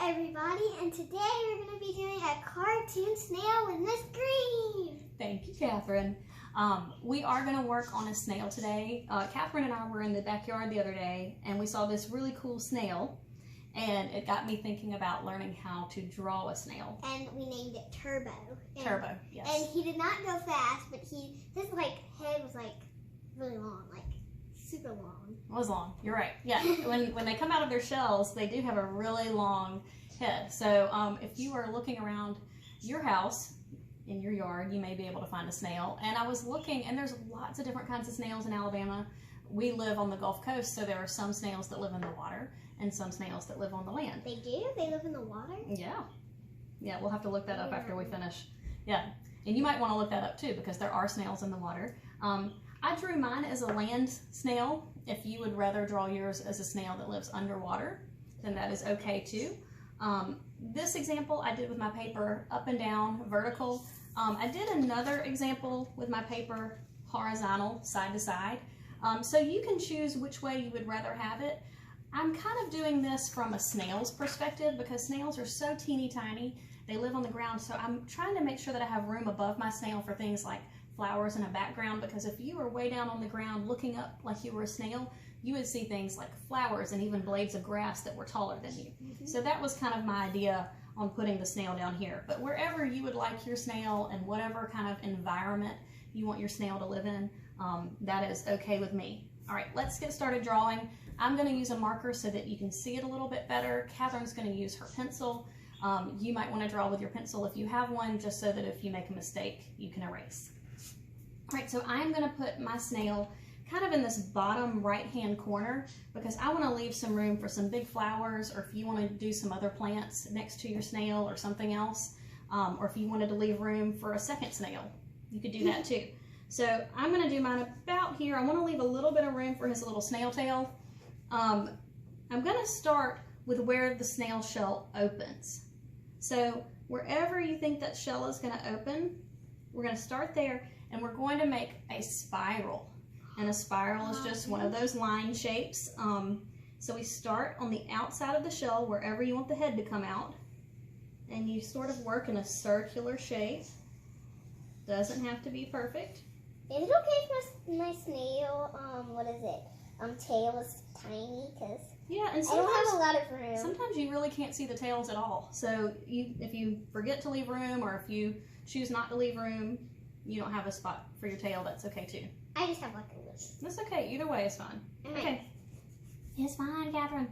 Hi everybody, and today we're going to be doing a cartoon snail with Miss Green. Thank you, Catherine. We are going to work on a snail today. Catherine and I were in the backyard the other day and we saw this really cool snail, and it got me thinking about learning how to draw a snail. And we named it Turbo. Turbo, yes. And he did not go fast, but his head was really long, super long. It was long, you're right. Yeah, when they come out of their shells, they do have a really long head. So if you are looking around your house, in your yard, you may be able to find a snail. And I was looking, and there's lots of different kinds of snails in Alabama. We live on the Gulf Coast, so there are some snails that live in the water and some snails that live on the land. They do? They live in the water? Yeah. Yeah, we'll have to look that up after we finish. Yeah, and you might want to look that up too, because there are snails in the water. I drew mine as a land snail. If you would rather draw yours as a snail that lives underwater, then that is okay too. This example I did with my paper up and down, vertical. I did another example with my paper horizontal, side to side. So you can choose which way you would rather have it. I'm kind of doing this from a snail's perspective because snails are so teeny tiny. They live on the ground, so I'm trying to make sure that I have room above my snail for things like flowers in a background, because if you were way down on the ground looking up like you were a snail, you would see things like flowers and even blades of grass that were taller than you. So that was kind of my idea on putting the snail down here. But wherever you would like your snail and whatever kind of environment you want your snail to live in, that is okay with me. All right, let's get started drawing. I'm going to use a marker so that you can see it a little bit better. Catherine's going to use her pencil. You might want to draw with your pencil if you have one, just so that if you make a mistake, you can erase. All right, so I'm going to put my snail kind of in this bottom right-hand corner because I want to leave some room for some big flowers, or if you want to do some other plants next to your snail or something else, or if you wanted to leave room for a second snail, you could do that too. So I'm going to do mine about here. I want to leave a little bit of room for his little snail tail. I'm going to start with where the snail shell opens. So wherever you think that shell is going to open, we're going to start there, and we're going to make a spiral. And a spiral is just one of those line shapes. So we start on the outside of the shell, wherever you want the head to come out, and you sort of work in a circular shape. Doesn't have to be perfect. Is it okay if my snail, tail is tiny? Because yeah, and I don't have a lot of room. Sometimes you really can't see the tails at all. So if you forget to leave room, or if you choose not to leave room, you don't have a spot for your tail, that's okay too. I just have a little. That's okay. Either way is fine. Okay. It's fine, Catherine.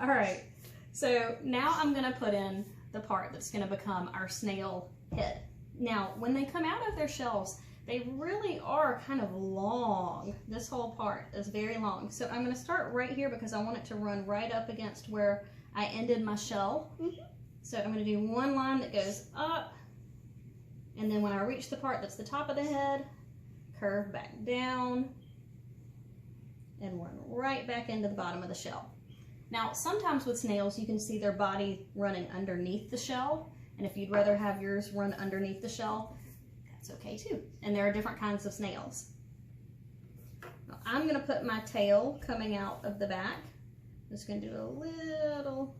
All right. So now I'm going to put in the part that's going to become our snail head. Now, when they come out of their shells, they really are kind of long. This whole part is very long. So I'm going to start right here because I want it to run right up against where I ended my shell. So I'm going to do one line that goes up, and then when I reach the part that's the top of the head, curve back down and run right back into the bottom of the shell. Now, sometimes with snails, you can see their body running underneath the shell, and if you'd rather have yours run underneath the shell, that's okay too. And there are different kinds of snails. Now, I'm going to put my tail coming out of the back. I'm just going to do a little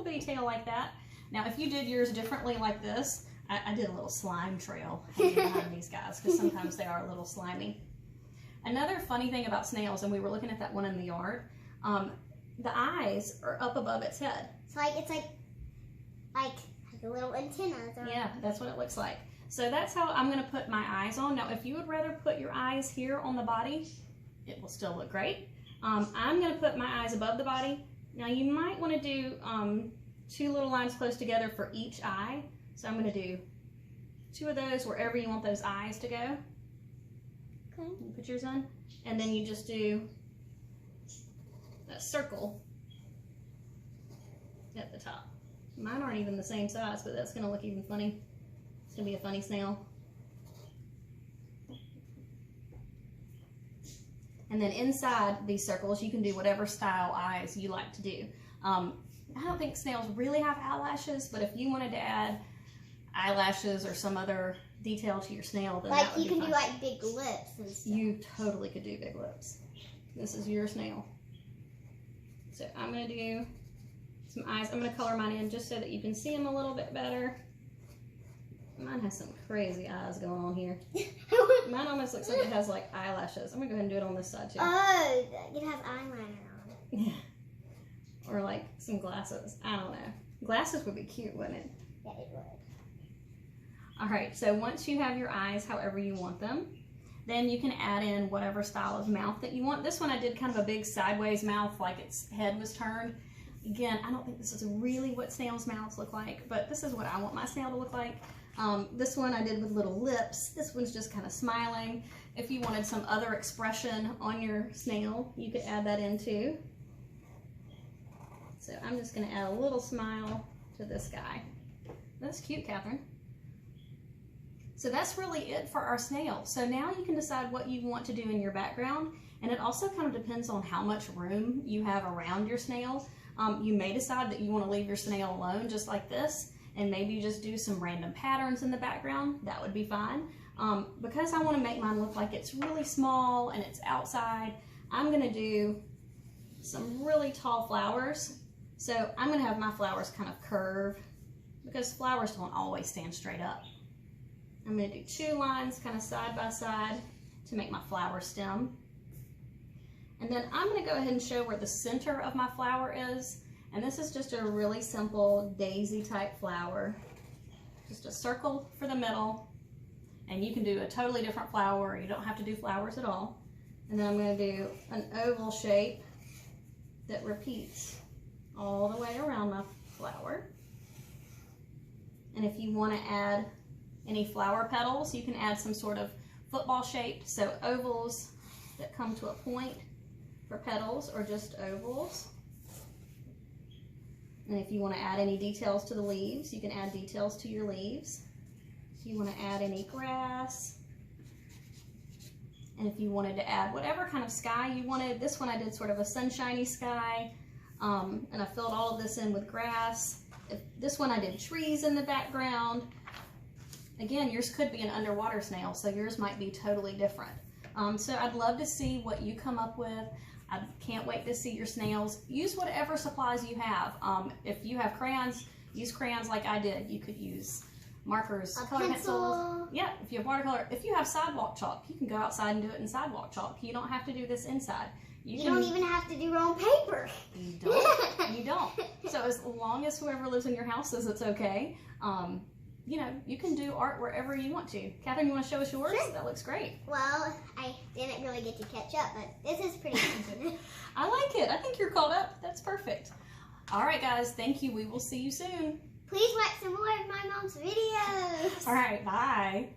bitty tail like that. Now, if you did yours differently like this, I did a little slime trail behind these guys because sometimes they are a little slimy. Another funny thing about snails, and we were looking at that one in the yard, the eyes are up above its head. So it's like a little antennas. Yeah, that's what it looks like. So that's how I'm going to put my eyes on. Now, if you would rather put your eyes here on the body, it will still look great. I'm going to put my eyes above the body. Now, you might want to do two little lines close together for each eye. So I'm going to do two of those wherever you want those eyes to go. Okay. You put yours in, and then you just do a circle at the top. Mine aren't even the same size, but that's going to look even funny. It's going to be a funny snail. And then inside these circles, you can do whatever style eyes you like to do. I don't think snails really have eyelashes, but if you wanted to add eyelashes or some other detail to your snail, then that would be fun. You can do like big lips and stuff. You totally could do big lips. This is your snail. So I'm going to do some eyes. I'm going to color mine in just so that you can see them a little bit better. Mine has some crazy eyes going on here. Mine almost looks like it has like eyelashes. I'm going to go ahead and do it on this side too. Oh, it has eyeliner on. Yeah. Or like some glasses. I don't know. Glasses would be cute, wouldn't it? Yeah, it would. Alright, so once you have your eyes however you want them, then you can add in whatever style of mouth that you want. This one I did kind of a big sideways mouth, like its head was turned. Again, I don't think this is really what snails' mouths look like, but this is what I want my snail to look like. This one I did with little lips. This one's just kind of smiling. If you wanted some other expression on your snail, you could add that in too. So I'm just going to add a little smile to this guy. That's cute, Catherine. So that's really it for our snail. So now you can decide what you want to do in your background, and it also kind of depends on how much room you have around your snail. You may decide that you want to leave your snail alone just like this, and maybe just do some random patterns in the background. That would be fine. Because I want to make mine look like it's really small and it's outside, I'm going to do some really tall flowers. So I'm going to have my flowers kind of curve because flowers don't always stand straight up. I'm going to do 2 lines kind of side by side to make my flower stem. And then I'm going to go ahead and show where the center of my flower is. And this is just a really simple daisy type flower. Just a circle for the middle. And you can do a totally different flower, or you don't have to do flowers at all. And then I'm going to do an oval shape that repeats all the way around my flower. And if you want to add any flower petals, you can add some sort of football shape, so ovals that come to a point for petals, or just ovals. And if you want to add any details to the leaves, you can add details to your leaves. If you want to add any grass, and if you wanted to add whatever kind of sky you wanted. This one I did sort of a sunshiny sky, and I filled all of this in with grass. This one I did trees in the background. Again, yours could be an underwater snail, so yours might be totally different. So I'd love to see what you come up with. I can't wait to see your snails. Use whatever supplies you have. If you have crayons, use crayons like I did. You could use markers, color pencils. Yeah, if you have watercolor. If you have sidewalk chalk, you can go outside and do it in sidewalk chalk. You don't have to do this inside. You don't even have to do your own paper. You don't. You don't. So as long as whoever lives in your house says it's okay, you know, you can do art wherever you want to. Catherine, you want to show us yours? Sure. That looks great. Well, I didn't really get to catch up, but this is pretty easy. I like it. I think you're caught up. That's perfect. All right, guys. Thank you. We will see you soon. Please watch some more of my mom's videos. All right. Bye.